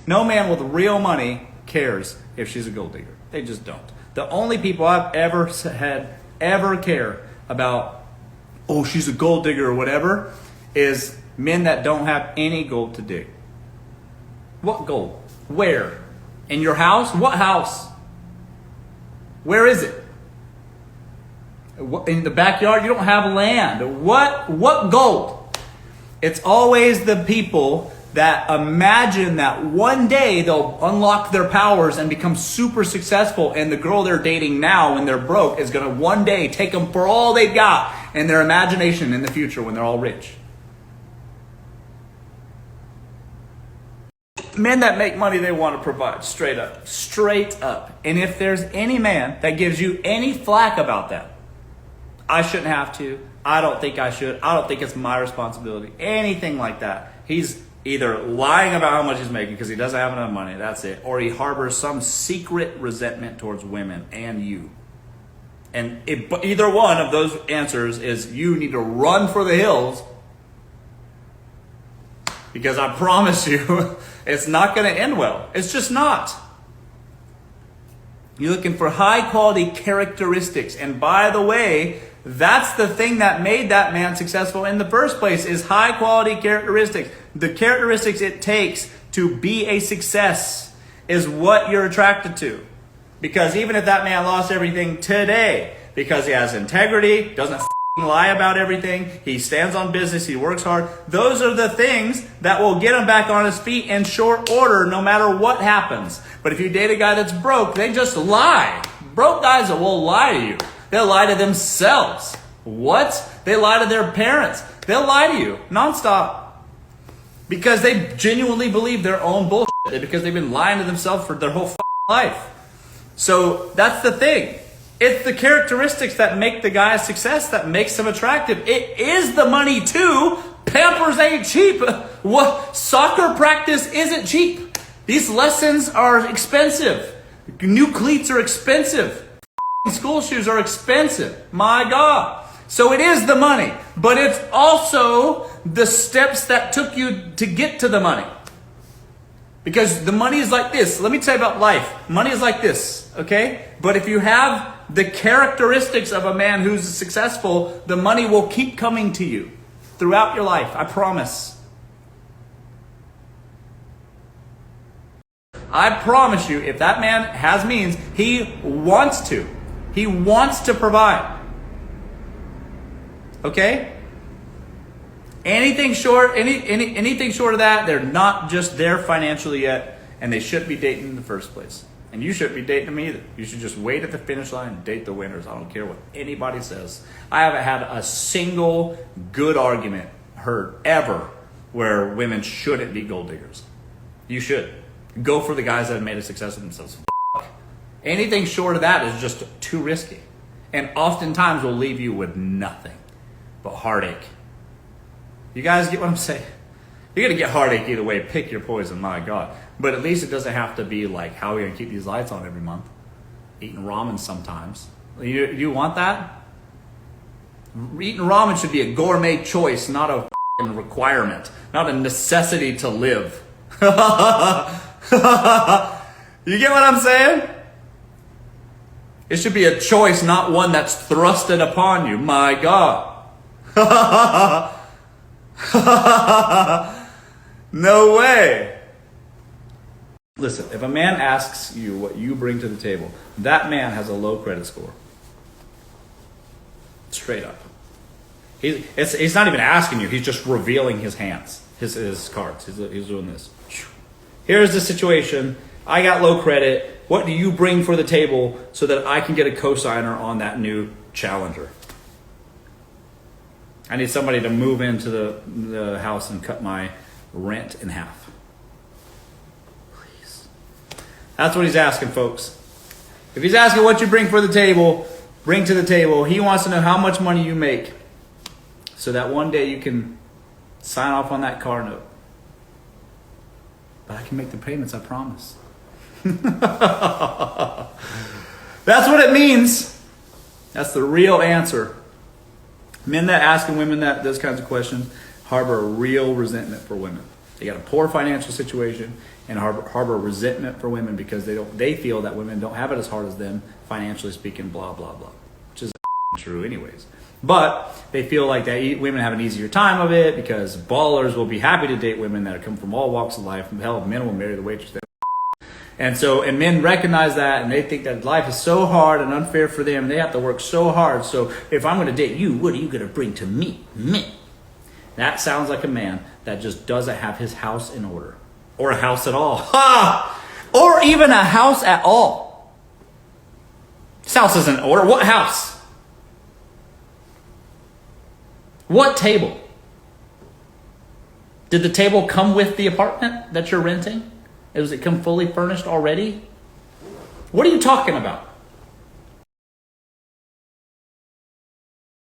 No man with real money cares if she's a gold digger. They just don't. The only people I've ever care about, oh, she's a gold digger or whatever, is men that don't have any gold to dig. What gold? Where? In your house? What house? Where is it? In the backyard? You don't have land. What gold? It's always the people that imagine that one day they'll unlock their powers and become super successful, and the girl they're dating now when they're broke is going to one day take them for all they've got in their imagination in the future when they're all rich. Men that make money, they want to provide, straight up. Straight up. And if there's any man that gives you any flack about that, I shouldn't have to, I don't think I should, I don't think it's my responsibility, anything like that, he's either lying about how much he's making because he doesn't have enough money, that's it, or he harbors some secret resentment towards women and you. And either one of those answers is you need to run for the hills, because I promise you, it's not going to end well. It's just not. You're looking for high quality characteristics. And by the way, that's the thing that made that man successful in the first place, is high quality characteristics. The characteristics it takes to be a success is what you're attracted to. Because even if that man lost everything today, because he has integrity, doesn't lie about everything, he stands on business, he works hard, those are the things that will get him back on his feet in short order no matter what happens. But if you date a guy that's broke, they just lie. Broke guys will lie to you. They'll lie to themselves. What? They lie to their parents. They'll lie to you nonstop. Because they genuinely believe their own bullshit. Because they've been lying to themselves for their whole life. So that's the thing. It's the characteristics that make the guy a success, that makes him attractive. It is the money too. Pampers ain't cheap. Soccer practice isn't cheap. These lessons are expensive. New cleats are expensive. School shoes are expensive. My God. So it is the money, but it's also the steps that took you to get to the money. Because the money is like this. Let me tell you about life. Money is like this, okay? But if you have the characteristics of a man who's successful, the money will keep coming to you throughout your life. I promise. I promise you, if that man has means, he wants to. He wants to provide. Okay? Anything short of that, they're not just there financially yet, and they shouldn't be dating in the first place. And you shouldn't be dating them either. You should just wait at the finish line and date the winners. I don't care what anybody says. I haven't had a single good argument heard ever where women shouldn't be gold diggers. You should. Go for the guys that have made a success of themselves. Anything short of that is just too risky. And oftentimes will leave you with nothing but heartache. You guys get what I'm saying? You're going to get heartache either way. Pick your poison, my God. But at least it doesn't have to be like, how are we going to keep these lights on every month? Eating ramen sometimes. You want that? Eating ramen should be a gourmet choice, not a requirement. Not a necessity to live. You get what I'm saying? It should be a choice, not one that's thrusted upon you. My God. No way. Listen, if a man asks you what you bring to the table, that man has a low credit score. Straight up. He's not even asking you. He's just revealing his hands, his cards. He's doing this. Here's the situation. I got low credit. What do you bring for the table so that I can get a cosigner on that new challenger? I need somebody to move into the house and cut my rent in half. Please. That's what he's asking, folks. If he's asking what you bring to the table, he wants to know how much money you make so that one day you can sign off on that car note. But I can make the payments, I promise. That's what it means. That's the real answer. Men that ask women those kinds of questions harbor a real resentment for women. They got a poor financial situation and harbor resentment for women because they feel that women don't have it as hard as them, financially speaking, blah, blah, blah, which is true anyways. But they feel like that women have an easier time of it because ballers will be happy to date women that come from all walks of life. Hell, men will marry the waitress. And men recognize that, and they think that life is so hard and unfair for them, and they have to work so hard. So if I'm going to date you, what are you going to bring to me? Me. That sounds like a man that just doesn't have his house in order. Or a house at all. Ha! Or even a house at all. This house isn't in order. What house? What table? Did the table come with the apartment that you're renting? Does it come fully furnished already? What are you talking about?